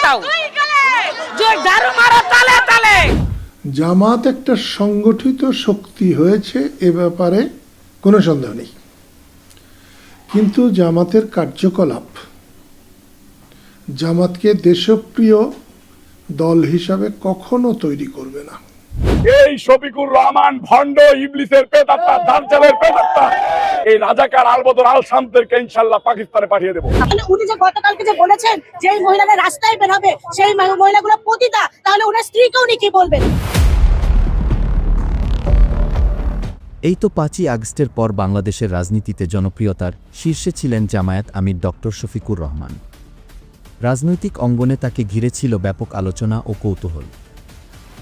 দাও, জোর দারু মারো তালে তালে। জামাত একটা সংগঠিত শক্তি হয়েছে, এ ব্যাপারে কোনো সন্দেহ নেই, কিন্তু জামাতের কার্যকলাপ জামাতকে দেশপ্রিয় দল হিসাবে কখনো তৈরি করবে না। এই শফিকুর রহমান ভণ্ড ইবলিসের পেটাত্তা, দাজ্জালের পেটাত্তা, এই রাজাকার আলবদর আল শামদেরকে ইনশাআল্লাহ পাকিস্তানে পাঠিয়ে দেব। উনি যে গতকালকে যে বলেছেন যে এই মহিলারা রাস্তায় বের হবে, সেই মহিলাগুলো পতিতা, তাহলে ওনার স্ত্রীকে উনি কি বলবেন? এই তো 5ই আগস্টের পর বাংলাদেশের রাজনীতিতে জনপ্রিয়তার শীর্ষে ছিলেন জামায়াত আমির ডক্টর শফিকুর রহমান। রাজনৈতিক অঙ্গনে তাকে ঘিরে ছিল ব্যাপক আলোচনা ও কৌতূহল।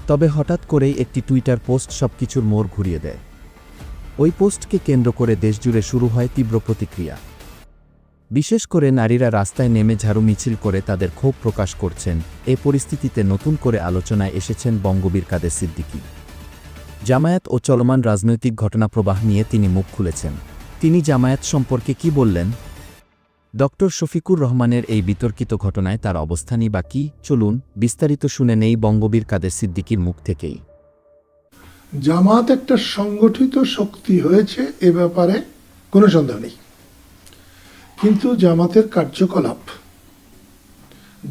তবে হঠাৎ করেই একটি টুইটার পোস্ট সবকিছুর মোড় ঘুরিয়ে দেয়। ওই পোস্টকে কেন্দ্র করে দেশজুড়ে শুরু হয় তীব্র প্রতিক্রিয়া। বিশেষ করে নারীরা রাস্তায় নেমে ঝাড়ু মিছিল করে তাদের ক্ষোভ প্রকাশ করছেন। এ পরিস্থিতিতে নতুন করে আলোচনায় এসেছেন বঙ্গবীর কাদের সিদ্দিকী। জামায়াত ও চলমান রাজনৈতিক ঘটনাপ্রবাহ নিয়ে তিনি মুখ খুলেছেন। তিনি জামায়াত সম্পর্কে কি বললেন? ডক্টর শফিকুর রহমানের এই বিতর্কিত ঘটনায় তার অবস্থানই বা কী? চলুন বিস্তারিত শুনে নেই বঙ্গবীর কাদের সিদ্দিকীর মুখ থেকেই। জামাত একটা সংগঠিত শক্তি হয়েছে, এ ব্যাপারে কোনো সন্দেহ নেই, কিন্তু জামাতের কার্যকলাপ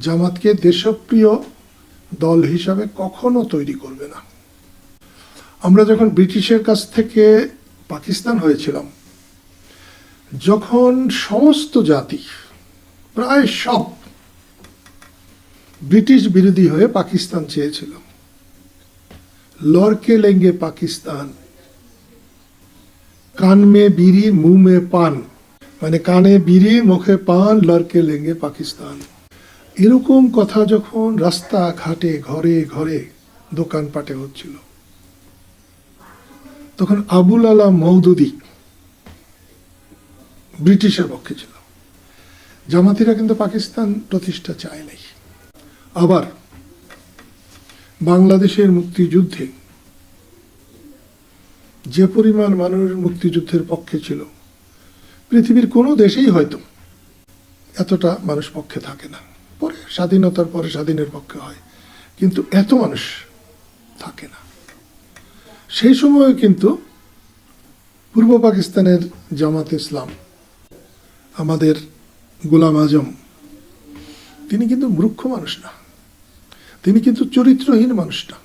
জামাতকে দেশপ্রিয় দল হিসাবে কখনো তৈরি করবে না। আমরা যখন ব্রিটিশের কাছ থেকে পাকিস্তান হয়েছিলাম, যখন সমস্ত জাতি প্রায় সব ব্রিটিশ বিরোধী হয়ে পাকিস্তান চেয়েছিল, লড়কে লেঙ্গে পাকিস্তান, কান মে বিড়ি মুঁহ মে পান, মানে কানে বিড়ি মুখে পান, লড়কে লেঙ্গে পাকিস্তান, এরকম কথা যখন রাস্তা ঘাটে ঘরে ঘরে দোকানপাটে হচ্ছিল, তখন আবুল আলা মওদুদি ব্রিটিশের পক্ষে ছিল। জামাতিরা কিন্তু পাকিস্তান প্রতিষ্ঠা চায় নাই। আবার বাংলাদেশের মুক্তিযুদ্ধে যে পরিমাণ মানুষ মুক্তিযুদ্ধের পক্ষে ছিল, পৃথিবীর কোনো দেশেই হয়তো এতটা মানুষ পক্ষে থাকে না। পরে স্বাধীনতার পরে স্বাধীনের পক্ষে হয়, কিন্তু এত মানুষ থাকে না। সেই সময় কিন্তু পূর্ব পাকিস্তানের জামাত ইসলাম, আমাদের গোলাম আজম, তিনি কিন্তু মূর্খ মানুষ না, তিনি কিন্তু চরিত্রহীন মানুষ না,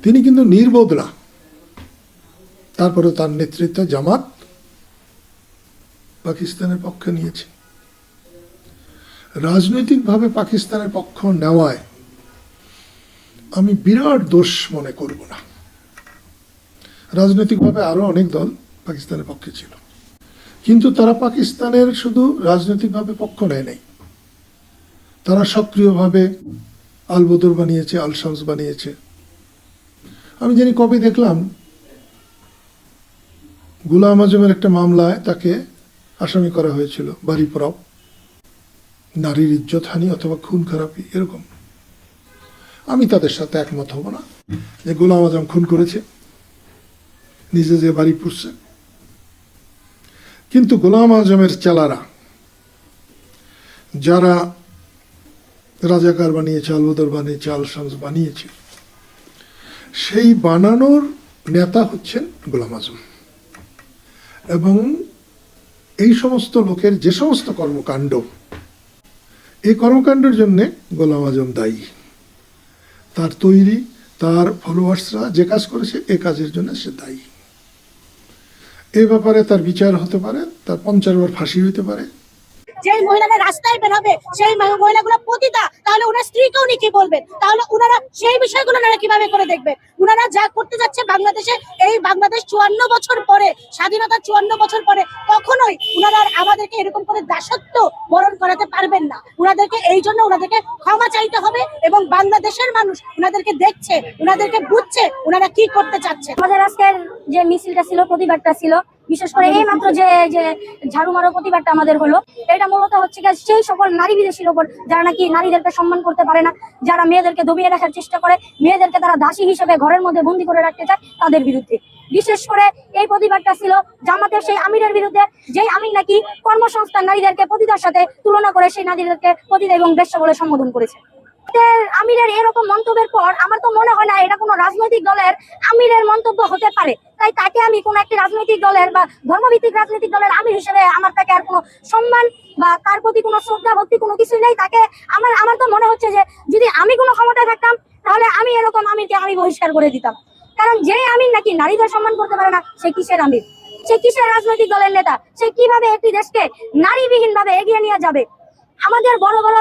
তিনি কিন্তু নির্বোধ না। তারপরে তার নেতৃত্বে জামাত পাকিস্তানের পক্ষ নিয়েছে। রাজনৈতিকভাবে পাকিস্তানের পক্ষ নেওয়ায় আমি বিরাট দোষ মনে করব না। রাজনৈতিকভাবে আরো অনেক দল পাকিস্তানের পক্ষে ছিল, কিন্তু তারা পাকিস্তানের শুধু রাজনৈতিকভাবে পক্ষ নেয় নাই, তারা সক্রিয়ভাবে আলবদর বানিয়েছে, আল শামস বানিয়েছে। আমি জানি কবে দেখলাম গোলাম আজমের একটা মামলায় তাকে আসামি করা হয়েছিল, বাড়ি পড়াও, নারীর ইজ্জত হানি অথবা খুন খারাপি, এরকম। আমি তাদের সাথে একমত হব না যে গোলাম আজম খুন করেছে, নিজে যে বাড়ি পুষছে। কিন্তু গোলাম আজমের চেলারা যারা রাজাকার বানিয়েছে, আলবদর বানিয়েছে, আল শামস বানিয়েছে, সেই বানানোর নেতা হচ্ছেন গোলাম আজম। এবং এই সমস্ত লোকের যে সমস্ত কর্মকাণ্ড, এই কর্মকাণ্ডের জন্য গোলাম আজম দায়ী। তার তৈরি, তার ফলোয়ার্সরা যে কাজ করেছে, এ কাজের জন্য সে দায়ী। এ ব্যাপারে তার বিচার হতে পারে, তার 50 বার ফাঁসি হইতে পারে। যে মহিলারা রাস্তায় বের হবে, সেই মহিলাগুলো পতিতা, তাহলে ওনার স্ত্রীকে উনি কি বলবেন? তাহলে ওনারা সেই বিষয়গুলো ওনারা কিভাবে করে দেখবেন? ওনারা যা করতে যাচ্ছে বাংলাদেশে, এই বাংলাদেশ 54 বছর পরে, স্বাধীনতার 54 বছর পরে, কখনোই ওনারা আমাদেরকে এরকম করে দাসত্ব বরণ করাতে পারবেন না। ওনাদেরকে এই জন্য ওনাদেরকে ক্ষমা চাইতে হবে, এবং বাংলাদেশের মানুষ ওনাদেরকে দেখছে, ওনাদেরকে বুঝছে ওনারা কি করতে চাচ্ছে। আমাদের আজকের যে মিছিলটা ছিল, প্রতিবাদটা ছিল, বিশেষ করে এই মাত্র যে ঝাড়ু মারো প্রতিবাদটা আমাদের হলো, এটা মূলত হচ্ছে সেই সকল নারী বিদেশির ওপর যারা নাকি নারীদেরকে সম্মান করতে পারে না, যারা মেয়েদেরকে দবিয়ে রাখার চেষ্টা করে, মেয়েদেরকে তারা দাসী হিসেবে ঘরের মধ্যে বন্দী করে রাখতে চায়, তাদের বিরুদ্ধে। বিশেষ করে এই প্রতিবাদটা ছিল জামাতের সেই আমিরের বিরুদ্ধে, যেই আমির নাকি কর্মসংস্থান নারীদেরকে পতিতার সাথে তুলনা করে সেই নারীদেরকে পতিতা এবং বেশ্যা বলে সম্বোধন করেছে। আমিরের এরকম মন্তব্যের পর আমার তো মনে হয় না এটা কোনো রাজনৈতিক দলের আমিরের মন্তব্য হতে পারে। তাই তাকে আমি কোনো একটি রাজনৈতিক দলের বা ধর্মভিত্তিক রাজনৈতিক দলের আমির হিসেবে আমার তাকে আর কোনো সম্মান বা তার প্রতি কোনো শ্রদ্ধা ভক্তি কোনো কিছুই নেই। তাকে আমার তো মনে হচ্ছে যে যদি আমি কোনো ক্ষমতায় থাকতাম তাহলে আমি এরকম আমিরকে আমি বহিষ্কার করে দিতাম। কারণ যে আমির নাকি নারীদের সম্মান করতে পারে না, সে কিসের আমির? সে কিসের রাজনৈতিক দলের নেতা? সে কিভাবে একটি দেশকে নারীবিহীন ভাবে এগিয়ে নিয়ে যাবে? আমাদের বড় বড়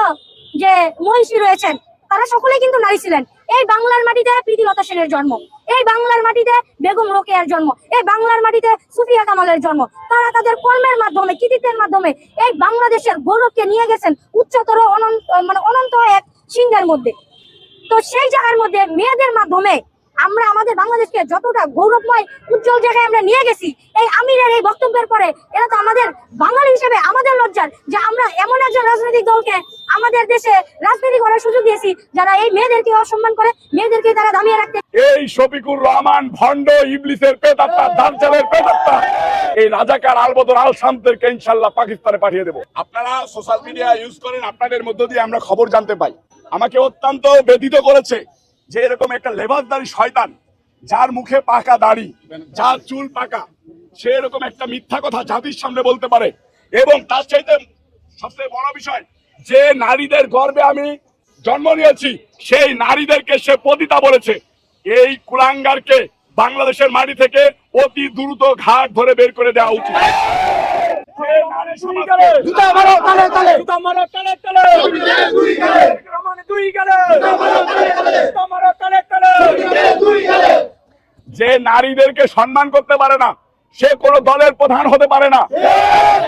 যে মহিষী রয়েছেন তারা সকলেই কিন্তু নারী ছিলেন। এই বাংলার মাটিতে প্রীতিলতা সেনের জন্ম, এই বাংলার মাটিতে বেগম রোকেয়ার জন্ম, এই বাংলার মাটিতে সুফিয়া কামালের জন্ম। তারা তাদের কর্মের মাধ্যমে, কৃতিত্বের মাধ্যমে এই বাংলাদেশের গৌরবকে নিয়ে গেছেন উচ্চতর অনন্ত এক সিংহের মধ্যে। তো সেই জায়গার মধ্যে মেয়েদের মাধ্যমে আমরা আমাদের বাংলাদেশকে যতটা গৌরবময় উজ্জ্বল জায়গায় আমরা নিয়ে গেছি, এই আমিরের এই বক্তব্যের পরে এটা তো আমাদের বাঙালি হিসেবে আমাদের লজ্জার যে আমরা এমন একজন রাজনৈতিক দলকে আমাদের দেশে রাজনীতি করার সুযোগ দিয়েছি যারা এই মেয়েদেরকে অসম্মান করে, মেয়েদেরকে তারা দামিয়ে রাখতে। এই শফিকুর রহমান ভণ্ড ইবলিসের পেতাত্তা, দাজ্জালের পেতাত্তা, এই রাজাকার আলবদর আল শামদেরকে ইনশাআল্লাহ পাকিস্তানে পাঠিয়ে দেব। আপনারা সোশ্যাল মিডিয়া ইউজ করেন, আপনাদের মধ্য দিয়ে আমরা খবর জানতে পাই। আমাকে অত্যন্ত ব্যথিত করেছে যে এরকম একটা লেবাসদারি শয়তান, যার মুখে পাকা দাড়ি, যার চুল পাকা, সে এরকম একটা মিথ্যা কথা জাতির সামনে বলতে পারে। এবং তার চাইতে সবচেয়ে বড় বিষয়, যে নারীদের গর্ভে আমি জন্ম নিয়েছি সেই নারীদেরকে সে পতিতা বলেছে। এই কুলাঙ্গারকে বাংলাদেশের মাটি থেকে অতি দ্রুত ঘাট ধরে বের করে দেওয়া উচিত। যে নারীদেরকে সম্মান করতে পারে না সে কোন দলের প্রধান হতে পারে না।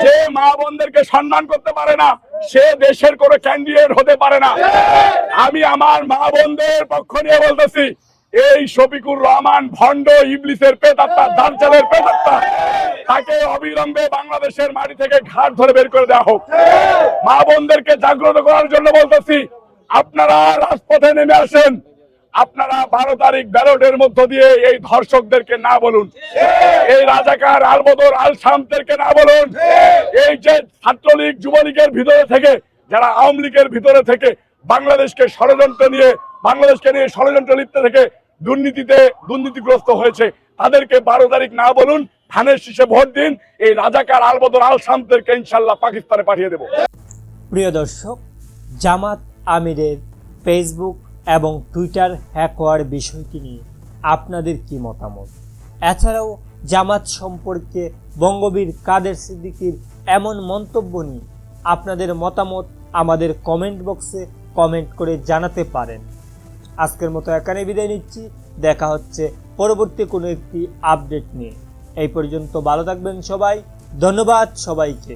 যে মা বোনদেরকে সম্মান করতে পারে না সে দেশের কোন ক্যান্ডিডেট হতে পারে না। আমি আমার মা বোনদের পক্ষ নিয়ে বলতেছি, এই শফিকুর রহমান ভণ্ড ইবলিসের পেতাত্তা, দাজ্জালের পেতাত্তা, তাকে অবিলম্বে বাংলাদেশের মাটি থেকে ঘাট ধরে বের করে দেওয়া হোক। মা বোনদেরকে জাগ্রত করার জন্য বলতেছি, আপনারা রাজপথে নেমে আসেন। আপনারা 12 তারিখ ব্যালটের মধ্য দিয়ে এই ধর্ষকদেরকে না বলুন, এই রাজাকার আলবদর আল শামদেরকে না বলুন। এই যে ছাত্রলীগ যুবলীগের ভিতরে থেকে, যারা আওয়ামী লীগের ভিতরে থেকে বাংলাদেশকে বাংলাদেশকে নিয়ে ষড়যন্ত্র লিপ্ত থেকে দুর্নীতিগ্রস্ত হয়েছে, তাদেরকে 12 তারিখ না বলুন, ধানের শীষে ভোট দিন। এই রাজাকার আলবদর আল শামদেরকে ইনশাআল্লাহ পাকিস্তানে পাঠিয়ে দেব। প্রিয় দর্শক, জামাত আমিরের ফেসবুক এবং টুইটার হ্যাক হওয়ার বিষয়টি নিয়ে আপনাদের কি মতামত? এছাড়াও জামাত সম্পর্কে বঙ্গবীর কাদের সিদ্দিকীর এমন মন্তব্য নিয়ে আপনাদের মতামত আমাদের কমেন্ট বক্সে কমেন্ট করে জানাতে পারেন। আজকের মতো এখানে বিদায় নিচ্ছি, দেখা হচ্ছে পরবর্তী কোনো একটি আপডেট নিয়ে। এই পর্যন্ত ভালো থাকবেন সবাই, ধন্যবাদ সবাইকে।